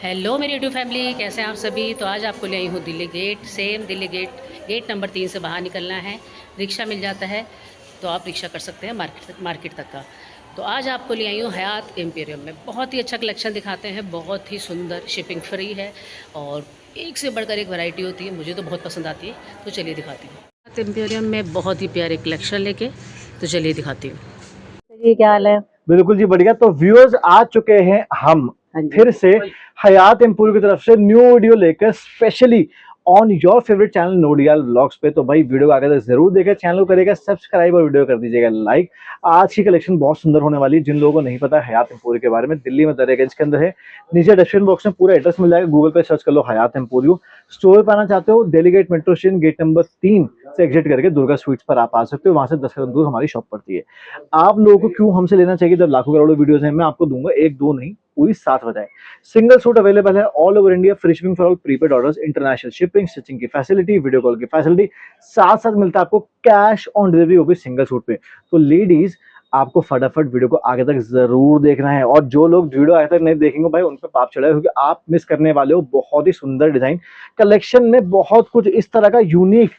Hello मेरी YouTube family, कैसे हैं आप सभी। तो आज आपको ले आई हूँ Delhi gate, same Delhi gate number 3 से बाहर निकलना है। रिक्शा मिल जाता है तो आप रिक्शा कर सकते हैं मार्केट तक का। तो आज आपको ले आई हूँ हयात एम्पेरियम में। बहुत ही अच्छा कलेक्शन दिखाते हैं, बहुत ही सुंदर, शिपिंग फ्री है और एक से बढ़कर एक वैरायटी होती है। मुझे तो बहुत पसंद आती है, तो चलिए दिखाती हूँ। हयात एम्पेरियम में बहुत ही प्यारे कलेक्शन लेके, तो चलिए दिखाती हूँ। जी, क्या हाल है? बिल्कुल जी, बढ़िया। तो व्यूअर्स, आ चुके हैं हम फिर से हयात एम्पोरियो की तरफ से न्यू वीडियो लेकर, specially on your favourite channel नोडियाल व्लॉग्स पे। तो भाई वीडियो आगे तक जरूर देखें, चैनल को करेगा सब्सक्राइब और वीडियो कर दीजिएगा लाइक। आज की कलेक्शन बहुत सुंदर होने वाली है। जिन लोगों को नहीं पता हयात एम्पोरियो के बारे में, दिल्ली में दरियागंज के अंदर है। नीचे डिस्क्रिप्शन बॉक्स में पूरा एड्रेस मिल जाएगा, गूगल पे सर्च कर लो हयात एम्पोरियो। स्टोर पर आना चाहते हो, Delhi gate metro station gate number 3 से एग्जिट करके दुर्गा स्वीट्स पर आप आ सकते हो। वहां से 10 कदम दूर हमारी शॉप पड़ती है। आप लोगों को क्यों हमसे लेना चाहिए जब लाखों करोड़ों वीडियोस हैं? मैं आपको दूंगा एक दो नहीं, पूरी 7 वजह। सिंगल सूट अवेलेबल है all over India, free shipping for all prepaid orders, international shipping, stitching की फैसिलिटी, वीडियो कॉल की फैसिलिटी, साथ साथ मिलता है आपको कैश ऑन डिलीवरी, वो भी सिंगल सूट पे। तो लेडीज, आपको फटाफट वीडियो को आगे तक जरूर देखना है। और जो लोग वीडियो आगे तक नहीं देखेंगे भाई, उन पे पाप चढ़ा है, क्योंकि आप मिस करने वाले हो बहुत ही सुंदर डिजाइन कलेक्शन में। बहुत कुछ इस तरह का unique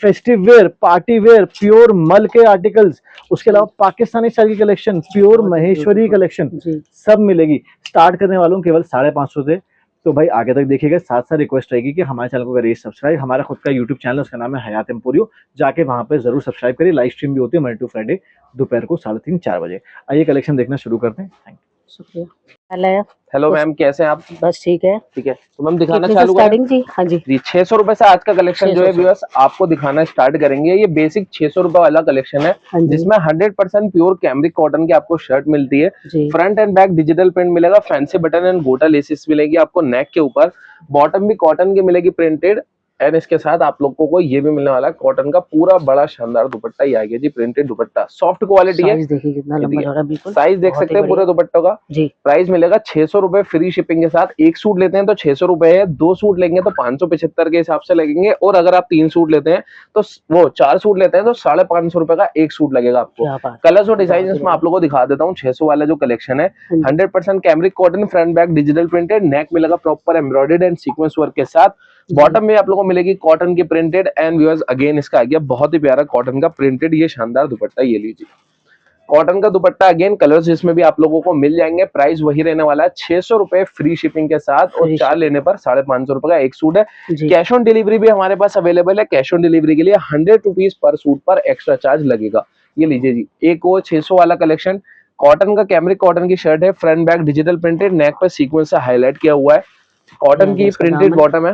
festive where, party wear, pure मल के आर्टिकल्स, उसके अलावा पाकिस्तानी स्टाइल की कलेक्शन, प्योर महेश्वरी कलेक्शन सब मिलेगी। स्टार्ट करने वालों केवल 550 से। तो भाई आगे तक देखिएगा। साथ साथ रिक्वेस्ट रहेगी कि हमारे चैनल को करिए सब्सक्राइब। हमारा खुद का यूट्यूब चैनल है, उसका नाम है हयात एम्पोरियो। जाके वहां पे जरूर सब्सक्राइब करिए। लाइव स्ट्रीम भी होती है मंडे टू फ्राइडे दोपहर को 3:30-4 बजे। आइए कलेक्शन देखना शुरू करते हैं। थैंक यू, शुक्रिया। हेलो। हेलो मैम, कैसे हैं आप? बस ठीक है। ठीक है, तो मैम दिखाना कितने से चालू करें स्टार्टिंग जी? हाँ जी। जी। 600 रुपए से आज का कलेक्शन जो है 600 व्यूअर्स आपको दिखाना स्टार्ट करेंगे। ये बेसिक 600 रुपए वाला कलेक्शन है, हाँ जी। जिसमें 100% प्योर कैमरिक कॉटन की आपको शर्ट मिलती है। जी। Front and back digital print मिलेगा, फैंसी बटन एंड गोटा लेसिस मिलेगी आपको नेक के ऊपर। बॉटम भी कॉटन की मिलेगी प्रिंटेड, एंड इसके साथ आप लोगों को ये भी मिलने वाला है कॉटन का पूरा बड़ा शानदार दुपट्टा। ये आ गया जी, प्रिंटेड दुपट्टा, सॉफ्ट क्वालिटी है। साइज देखिए कितना लंबा चौड़ा, बिल्कुल साइज देख सकते हैं पूरे दुपट्टों का। जी। प्राइस मिलेगा 600 रुपए फ्री शिपिंग के साथ। एक सूट लेते हैं तो 600 रुपए है, 2 सूट लेंगे तो 575 के हिसाब से लगेंगे, और अगर आप 3 सूट लेते हैं तो वो 4 सूट लेते हैं तो 550 रुपए का एक सूट लगेगा आपको। कलर्स और डिजाइन इसमें आप लोगों को दिखा देता हूँ। 600 वाला जो कलेक्शन है 100% cambric cotton, front back digital printed, neck मिलेगा proper embroidered and sequence work के साथ। बॉटम में आप लोगों को मिलेगी कॉटन की प्रिंटेड, एंड व्यूअर्स अगेन इसका आ गया बहुत ही प्यारा कॉटन का प्रिंटेड ये शानदार दुपट्टा। ये लीजिए कॉटन का दुपट्टा, अगेन कलर्स इसमें भी आप लोगों को मिल जाएंगे। प्राइस वही रहने वाला है 600 रुपए फ्री शिपिंग के साथ, और 4 लेने पर 550 रुपए का एक सूट है। कैश ऑन डिलीवरी भी हमारे पास अवेलेबल है। कैश ऑन डिलीवरी के लिए 100 रुपीज पर सूट पर एक्स्ट्रा चार्ज लगेगा। ये लीजिए जी, एक और 600 वाला कलेक्शन, कॉटन का कैमरिक कॉटन की शर्ट है, फ्रंट बैक डिजिटल प्रिंटेड, नेक पर सीक्वेंस से हाईलाइट किया हुआ है, कॉटन की प्रिंटेड बॉटम है,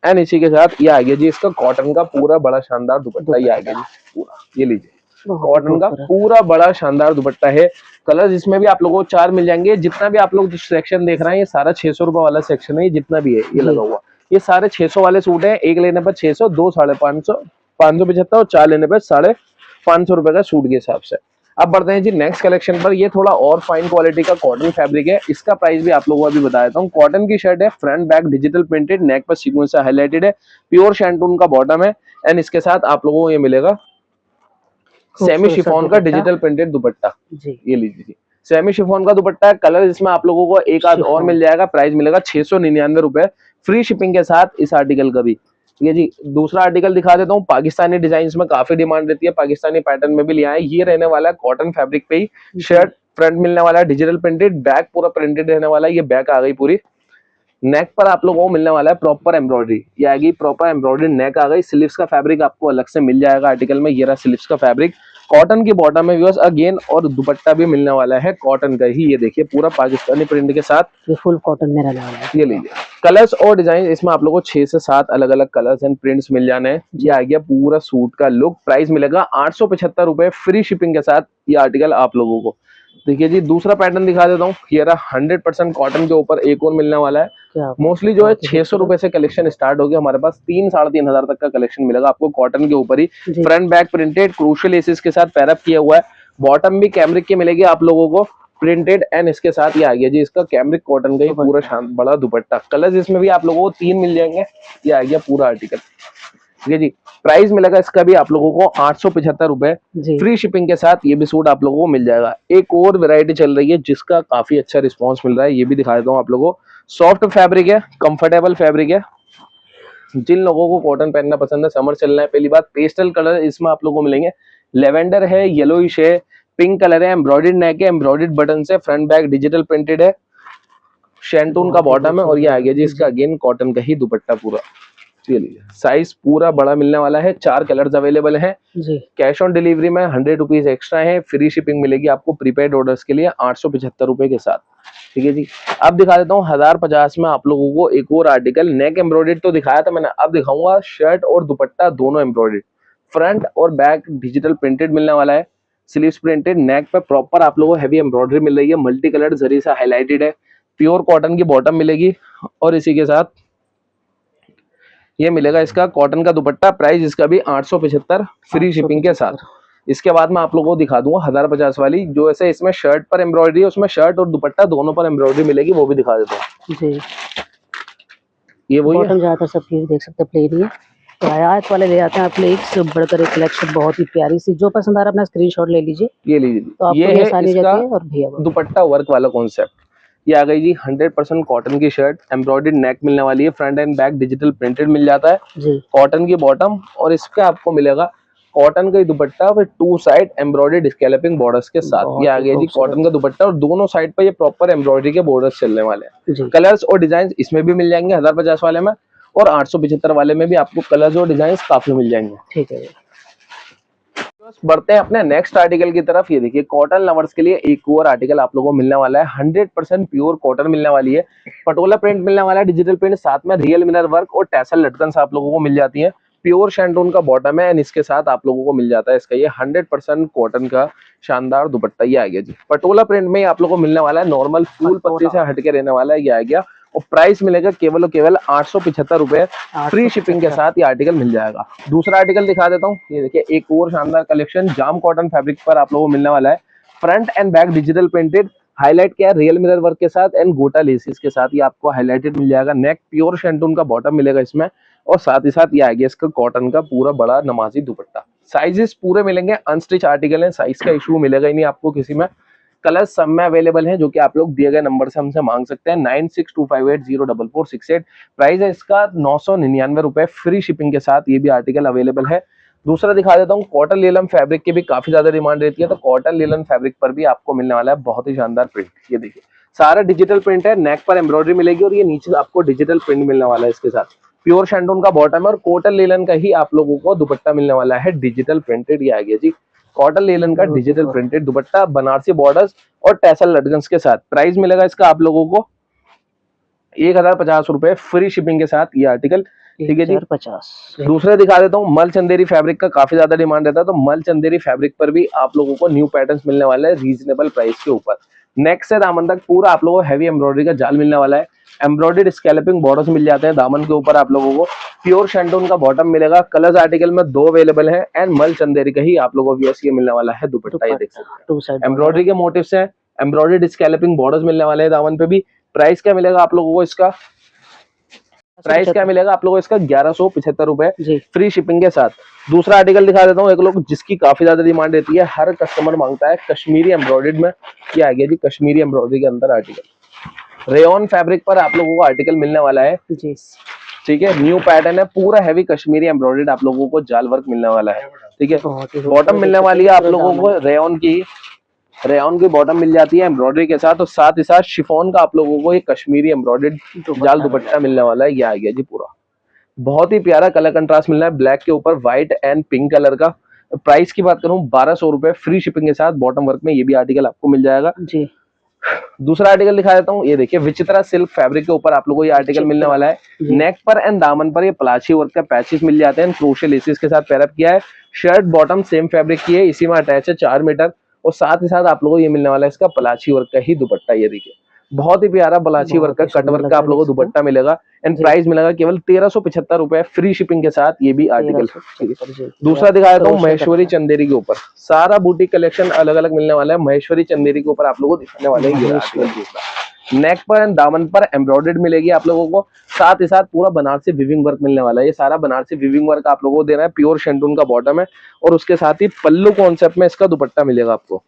एंड इसी के साथ ये आ गया जी इसका कॉटन का पूरा बड़ा शानदार दुपट्टा। ये आ गया जी पूरा, ये लीजिए कॉटन का पूरा बड़ा शानदार दुपट्टा है। कलर्स इसमें भी आप लोगों को 4 मिल जाएंगे। जितना भी आप लोग सेक्शन देख रहे हैं, ये सारा 600 रुपए वाला सेक्शन है। ये जितना भी है ये लगा हुआ, ये सारे 600 वाले सूट है। एक लेने पर 600, 2 550, 575 और 4 लेने पर 550 रुपए का सूट के हिसाब से। अब बढ़ते हैं जी नेक्स्ट कलेक्शन पर। ये थोड़ा और फाइन क्वालिटी का कॉटन फैब्रिक है। इसका प्राइस भी आप लोगों को अभी बता देता हूँ। कॉटन की शर्ट है, फ्रंट बैक डिजिटल प्रिंटेड, नेक पर सीक्वेंस से हाईलाइटेड है, प्योर शैंटून का बॉटम है, एंड इसके साथ आप लोगों को ये मिलेगा सेमी शिफॉन का डिजिटल प्रिंटेड दुपट्टा। ये लीजिए सेमी शिफॉन का दुपट्टा है। कलर इसमें आप लोगों को एक आध और मिल जाएगा। प्राइस मिलेगा 699 रुपए फ्री शिपिंग के साथ इस आर्टिकल का भी। ये जी दूसरा आर्टिकल दिखा देता हूँ। पाकिस्तानी डिजाइन में काफी डिमांड रहती है, पाकिस्तानी पैटर्न में भी लिया है। ये रहने वाला है कॉटन फैब्रिक पे ही, शर्ट फ्रंट मिलने वाला है डिजिटल प्रिंटेड, बैक पूरा प्रिंटेड रहने वाला है। ये बैक आ गई पूरी, नेक पर आप लोगों को मिलने वाला है प्रॉपर एम्ब्रॉयडरी। ये आएगी प्रॉपर एम्ब्रॉयडरी, नेक आ गई। स्लीव्स का फैब्रिक आपको अलग से मिल जाएगा आर्टिकल में। ये रहा स्लीव्स का फैब्रिक, कॉटन की बॉटम में व्यूअर्स अगेन, और दुपट्टा भी मिलने वाला है कॉटन का ही। ये देखिए पूरा पाकिस्तानी प्रिंट के साथ, ये फुल कॉटन में रहने वाला है। ये लीजिए कलर्स और डिजाइन इसमें आप लोगों को 6 से 7 अलग अलग कलर्स एंड प्रिंट्स मिल जाने हैं। ये आ गया पूरा सूट का लुक। प्राइस मिलेगा 875 रुपए फ्री शिपिंग के साथ ये आर्टिकल आप लोगों को। देखिए जी दूसरा पैटर्न दिखा देता हूँ। ये रहा 100% कॉटन के ऊपर एक और मिलने वाला है। मोस्टली जो है 600 रुपए से कलेक्शन स्टार्ट हो गया। हमारे पास 3-3.5 हजार तक का कलेक्शन मिलेगा आपको कॉटन के ऊपर ही। Front back printed crucial laces के साथ पैरअप किया हुआ है। बॉटम भी कैमरिक की मिलेगी आप लोगों को प्रिंटेड, एंड इसके साथ ये आ गया जी इसका कैमरिक कॉटन का ही पूरा शान बड़ा दुपट्टा। कलर्स इसमें भी आप लोगों को 3 मिल जाएंगे। ये आ गया पूरा आर्टिकल। ठीक है जी, प्राइस मिलेगा इसका भी आप लोगों को 875 रुपए फ्री शिपिंग के साथ। ये भी सूट आप लोगों को मिल जाएगा। एक और वैरायटी चल रही है जिसका काफी अच्छा रिस्पांस मिल रहा है, ये भी दिखा देता हूँ आप लोगों को। सॉफ्ट फैब्रिक है, कंफर्टेबल फैब्रिक है। जिन लोगों को कॉटन पहनना पसंद है, समर चलना है, पहली बात पेस्टल कलर इसमें आप लोगों को मिलेंगे। लेवेंडर है, येलोइश है, पिंक कलर है, एम्ब्रॉयडर्ड नेक है, एम्ब्रॉयडर्ड बटन है, फ्रंट बैक डिजिटल प्रिंटेड है, शैंटून का बॉटम है और ये आ गया जी इसका अगेन कॉटन का ही दुपट्टा पूरा। चलिए साइज पूरा बड़ा मिलने वाला है, 4 कलर्स अवेलेबल हैं जी। कैश ऑन डिलीवरी में 100 रुपीज एक्स्ट्रा है, फ्री शिपिंग मिलेगी आपको प्रीपेड ऑर्डर्स के लिए 875 रुपए के साथ। ठीक है जी। अब दिखा देता हूँ 1050 में आप लोगों को एक और आर्टिकल। नेक एम्ब्रॉयडर्ड तो दिखाया था मैंने, अब दिखाऊंगा शर्ट और दुपट्टा दोनों एम्ब्रॉयडर्ड, फ्रंट और बैक डिजिटल प्रिंटेड मिलने वाला है, स्लीव्स प्रिंटेड, नेक पे प्रॉपर आप लोगों को हैवी एम्ब्रॉयडरी मिल रही है, मल्टी कलर जरी सा हाईलाइटेड है, प्योर कॉटन की बॉटम मिलेगी और इसी के साथ ये मिलेगा इसका कॉटन का दुपट्टा। प्राइस इसका भी 875 फ्री शिपिंग के साथ। इसके बाद मैं आप लोगों को दिखा दूंगा 1050 वाली, जो ऐसे इसमें शर्ट पर एम्ब्रॉयडरी है, उसमें शर्ट और दुपट्टा दोनों पर एम्ब्रॉयडरी मिलेगी, वो भी दिखा देता हूँ जी। ये वही है। बॉटम ज्यादातर सब चीज देख सकते हैं प्लेन ही है, तो आयत वाले ले आते हैं आप, एक से बढ़कर एक कलेक्शन बहुत ही प्यारी सी। जो पसंद आ रहा है अपना स्क्रीनशॉट ले लीजिए, ये लीजिए, तो आपको ये भी है आसानी हो इसका जाती है। और भैया दुपट्टा वर्क वाला कॉन्सेप्ट। ये आ गई जी 100% कॉटन की शर्ट, एम्ब्रॉयडर्ड नेक मिलने वाली है, front and back digital printed मिल जाता है, जी। कॉटन की बॉटम और इसका आपको मिलेगा कॉटन का ही dupatta with 2 side embroidered scalloping borders के साथ। ये आ गया जी कॉटन का दुपट्टा और दोनों साइड पर ये प्रॉपर एम्ब्रॉयडरी के बॉर्डर्स चलने वाले हैं। कलर्स और डिजाइन इसमें भी मिल जाएंगे 1050 वाले में, और 875 वाले में भी आपको कलर्स और डिजाइन काफी मिल जाएंगे। ठीक है। बढ़ते हैं अपने नेक्स्ट आर्टिकल की तरफ। ये देखिए कॉटन लवर्स के लिए एक और आर्टिकल आप लोगों को मिलने वाला है, 100% प्योर कॉटन मिलने वाली है, पटोला प्रिंट मिलने वाला है, डिजिटल प्रिंट, साथ में रियल मिरर वर्क और टैसल लटकन आप लोगों को मिल जाती है। प्योर शैंटून का बॉटम है एंड इसके साथ आप लोगों को मिल जाता है इसका ये 100% कॉटन का शानदार दुपट्टा। ये आ गया जी पटोला प्रिंट में आप लोगों को मिलने वाला है, नॉर्मल फूल पत्ती से हटके रहने वाला है। ये आ गया और प्राइस मिलेगा केवल और केवल 875 रुपए, फ्री शिपिंग के साथ ये आर्टिकल मिल जाएगा। दूसरा आर्टिकल दिखा देता हूँ, ये देखिए एक और शानदार कलेक्शन जाम कॉटन फैब्रिक पर आप लोगों को मिलने वाला है, front and back digital printed, highlight किया है रियल मिरर वर्क के साथ एंड गोटा लेसिस के साथ, ये आपको हाईलाइटेड मिल जाएगा। नेक प्योर शैंटून का बॉटम मिलेगा इसमें और साथ ही साथ ये आ गया इसका कॉटन का पूरा बड़ा नमाजी दुपट्टा। साइजेस पूरे मिलेंगे, अनस्टिच आर्टिकल है, साइज का इशू मिलेगा ही नहीं आपको किसी में। कलर सब में अवेलेबल है जो कि आप लोग दिए गए नंबर से हमसे मांग सकते हैं 9625804468। प्राइस है इसका 999 रुपए, फ्री शिपिंग के साथ ये भी आर्टिकल अवेलेबल है। दूसरा दिखा देता हूँ, कॉटन लीलन फैब्रिक की भी काफी ज्यादा डिमांड रहती है, तो कॉटन लीलन फैब्रिक पर भी आपको मिलने वाला है बहुत ही शानदार प्रिंट। ये देखिए सारा डिजिटल प्रिंट है, नेक पर एम्ब्रॉयडरी मिलेगी और ये नीचे आपको डिजिटल प्रिंट मिलने वाला है इसके साथ। प्योर शैंटून का बॉटम है और कॉटन लीलन का ही आप लोगों को दुपट्टा मिलने वाला है डिजिटल प्रिंटेड। ये आ गया जी कॉटन लीलन का डिजिटल प्रिंटेड दुपट्टा, बनारसी बॉर्डर्स और टैसल लटकन्स के साथ। प्राइस मिलेगा इसका आप लोगों को 1050 रुपए, फ्री शिपिंग के साथ ये आर्टिकल। ठीक है जी 50। दूसरा दिखा देता हूँ, मल चंदेरी फैब्रिक का काफी ज्यादा डिमांड रहता है, तो मल चंदेरी फैब्रिक पर भी आप लोगों को न्यू पैटर्न्स मिलने वाले हैं रीजनेबल प्राइस के ऊपर। नेक से दामन तक पूरा आप लोगों को हैवी एम्ब्रॉयडरी का जाल मिलने वाला है, एम्ब्रॉयडर्ड स्कैलपिंग बॉर्डर्स मिल जाते हैं दामन के ऊपर आप लोगों को, प्योर शैंटून का बॉटम मिलेगा। कलर्स आर्टिकल में 2 अवेलेबल है एंड मल चंदेरी का ही आप लोगों को ये मिलने वाला है दुपट्टा। ये देख सकते हैं एम्ब्रॉयडरी के मोटिव्स हैं, एम्ब्रॉयडर्ड स्कैलपिंग बॉर्डर्स मिलने वाले हैं दामन पे भी। प्राइस क्या मिलेगा आप लोगों को इसका, प्राइस क्या मिलेगा आप लोगों को इसका 1175 रुपए, फ्री शिपिंग के साथ। दूसरा आर्टिकल दिखा देता हूँ, एक लोग जिसकी काफी ज्यादा डिमांड रहती है, हर कस्टमर मांगता है कश्मीरी एम्ब्रॉयडर्ड में। ये आ गया जी कश्मीरी एम्ब्रॉयडरी के अंदर आर्टिकल, रेयन फैब्रिक पर आप लोगों को आर्टिकल मिलने वाला है जी। ठीक है न्यू पैटर्न है, पूरा हैवी कश्मीरी एम्ब्रॉयडर्ड आप लोगों को जाल वर्क मिलने वाला है। ठीक है बॉटम मिलने वाली है आप लोगों को रेयन की बॉटम मिल जाती है एम्ब्रॉयडरी के साथ, और साथ ही साथ शिफॉन का आप लोगों को ये कश्मीरी एम्ब्रॉयडर्ड जाल दुपट्टा मिलने वाला है। ये आ गया जी पूरा बहुत ही प्यारा कलर कंट्रास्ट मिल रहा है, ब्लैक के ऊपर व्हाइट एंड पिंक कलर का। प्राइस की बात करूं 1200 रुपए, फ्री शिपिंग के साथ बॉटम वर्क में ये भी आर्टिकल आपको मिल जाएगा जी। दूसरा आर्टिकल दिखा देता हूँ, ये देखिए विचित्रा सिल्क फैब्रिक के ऊपर आप लोगों को ये आर्टिकल मिलने वाला है। नेक पर एंड दामन पर ये प्लाची वर्क का पैचेस मिल जाते हैं, क्रोशे लेसिस के साथ पैरअप किया है। शर्ट बॉटम सेम फैब्रिक की है, इसी में अटैच है 4 मीटर, और साथ ही साथ आप लोगों को ये मिलने वाला है इसका प्लाची वर्क का ही दुपट्टा। ये देखिए बहुत ही प्यारा प्लाची वर्क का कट वर्क का आप लोगों को दुपट्टा मिलेगा एंड प्राइस मिलेगा केवल 1375 रुपए, फ्री शिपिंग के साथ ये भी आर्टिकल। दूसरा दिखाया था महेश्वरी चंदेरी के ऊपर, सारा बूटीक कलेक्शन अलग अलग मिलने वाला है। महेश्वरी चंदेरी के ऊपर आप लोगों को दिखाने वाले हैं ये आर्टिकल। दूसरा नेक पर एंड दामन पर एम्ब्रॉयडर्ड मिलेगी आप लोगों को, साथ ही साथ पूरा बनारसी विविंग वर्क मिलने वाला है। ये सारा बनारसी विविंग वर्क आप लोगों को देना है, प्योर शैंटून का बॉटम है और उसके साथ ही पल्लू कॉन्सेप्ट में इसका दुपट्टा मिलेगा आपको।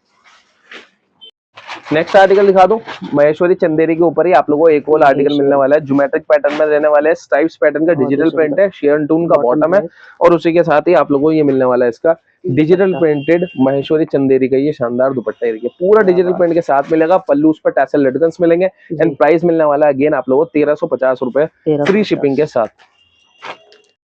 नेक्स्ट आर्टिकल दिखा दूं, महेश्वरी चंदेरी के ऊपर ही आप लोगों को एक और आर्टिकल मिलने वाला है। ज्योमेट्रिक पैटर्न में रहने वाला है, स्ट्राइप्स पैटर्न का डिजिटल प्रिंट है, शेयर टून का बॉटम है और उसी के साथ ही आप लोगों को ये मिलने वाला है इसका डिजिटल प्रिंटेड महेश्वरी चंदेरी का ये शानदार दुपट्टा है। पूरा डिजिटल प्रिंट के साथ मिलेगा, पल्लू उस पर टैसल लटकन्स मिलेंगे एंड प्राइस मिलने वाला है अगेन आप लोगों को 1350 रुपए फ्री शिपिंग के साथ।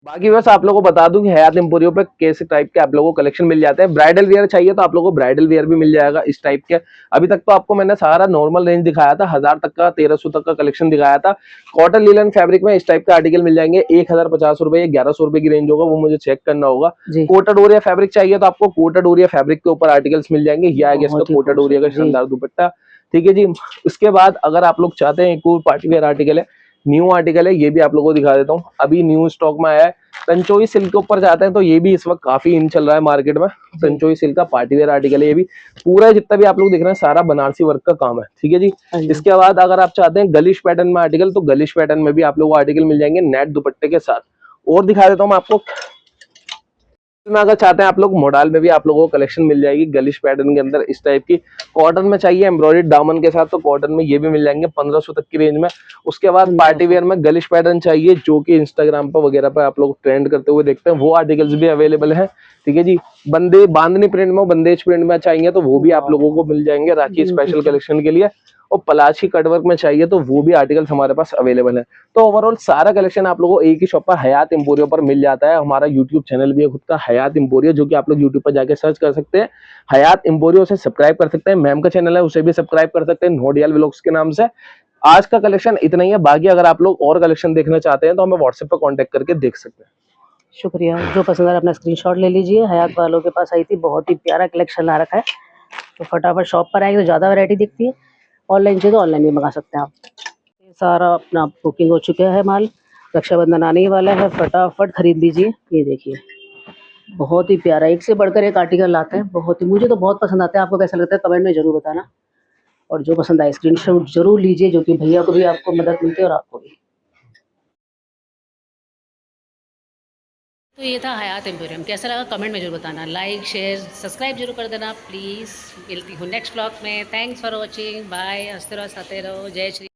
बाकी बस आप लोगों को बता दूं कि हयात एम्पोरियो पे कैसे टाइप के आप लोगों को कलेक्शन मिल जाते हैं। ब्राइडल वेयर चाहिए तो आप लोगों को ब्राइडल वेयर भी मिल जाएगा इस टाइप के। अभी तक तो आपको मैंने सारा नॉर्मल रेंज दिखाया था, 1000 तक का 1300 तक का कलेक्शन दिखाया था। कॉटन लिनन फैब्रिक में इस टाइप के आर्टिकल मिल जाएंगे, 1050 रुपए, 1100 रुपए की रेंज होगा, वो मुझे चेक करना होगा। कोटा डोरिया फैब्रिक चाहिए तो आपको कोटा डोरिया फैब्रिक के ऊपर आर्टिकल्स मिल जाएंगे। ये आगे इसका कोटा डोरिया का शानदार दुपट्टा, ठीक है जी। उसके बाद अगर आप लोग चाहते हैं, एक और पार्टी वेयर आर्टिकल है, न्यू आर्टिकल है, ये भी आप लोगों को दिखा देता हूँ, अभी न्यू स्टॉक में आया है। तंचोई सिल्क के ऊपर जाते हैं तो ये भी इस वक्त काफी इन चल रहा है मार्केट में। तंचोई सिल्क का पार्टी वेयर आर्टिकल है, ये भी पूरा जितना भी आप लोग देख रहे हैं सारा बनारसी वर्क का काम है, ठीक है जी। इसके बाद अगर आप चाहते हैं गलिश पैटर्न में आर्टिकल, तो गलिश पैटर्न में भी आप लोगों को आर्टिकल मिल जाएंगे नेट दुपट्टे के साथ। और दिखा देता हूँ मैं आपको, में अगर चाहते हैं आप लोग मॉडल में भी आप लोगों को कलेक्शन मिल जाएगी गलिश पैटर्न के अंदर इस टाइप की। कॉटन में चाहिए एम्ब्रॉयडर्ड दामन के साथ तो कॉटन में ये भी मिल जाएंगे 1500 तक की रेंज में। उसके बाद पार्टी वेयर में गलिश पैटर्न चाहिए जो कि इंस्टाग्राम पर वगैरह पर आप लोग ट्रेंड करते हुए देखते हैं, वो आर्टिकल्स भी अवेलेबल है, ठीक है जी। बंदे बांधनी प्रिंट में, बंदेज प्रिंट में चाहिए तो वो भी आप लोगों को मिल जाएंगे राखी स्पेशल कलेक्शन के लिए। और पलाशी कटवर्क में चाहिए तो वो भी आर्टिकल्स हमारे पास अवेलेबल है। तो ओवरऑल सारा कलेक्शन आप लोगों को एक ही शॉप पर हयात एम्पोरियो पर मिल जाता है। हमारा यूट्यूब चैनल भी है खुद का हयात एम्पोरियो, जो कि आप लोग यूट्यूब पर जाके सर्च कर सकते हैं। हयात एम्पोरियो से सब्सक्राइब कर सकते हैं, मैम का चैनल है उसे भी सब्सक्राइब कर सकते हैं, नोडियल व्लॉग्स के नाम से। आज का कलेक्शन इतना ही है, बाकी अगर आप लोग और कलेक्शन देखना चाहते हैं तो हमें व्हाट्सएप पर कॉन्टेक्ट करके देख सकते हैं। शुक्रिया। जो पसंद आ रहा है अपना स्क्रीनशॉट ले लीजिए। हयात वालों के पास आई थी, बहुत ही प्यारा कलेक्शन ला रखा है, तो फटाफट शॉप पर आएगी तो ज़्यादा वैरायटी दिखती है। ऑनलाइन चाहिए तो ऑनलाइन भी मंगा सकते हैं आप। ये सारा अपना बुकिंग हो चुका है माल, रक्षाबंधन आने ही वाला है, फटाफट खरीद लीजिए। ये देखिए बहुत ही प्यारा, एक से बढ़कर एक आर्टिकल लाते हैं, बहुत ही, मुझे तो बहुत पसंद आता है। आपको कैसा लगता है कमेंट में ज़रूर बताना, और जो पसंद आए स्क्रीनशॉट जरूर लीजिए, जो कि भैया को भी आपको मदद मिलती है और आपको भी। तो ये था हयात एम्पोरियम, कैसा लगा कमेंट में जरूर बताना, लाइक शेयर सब्सक्राइब जरूर कर देना प्लीज़। मिलती हूँ नेक्स्ट ब्लॉग में। Thanks for watching, bye. हंसते रहो, हंसाते रहो, जय श्री।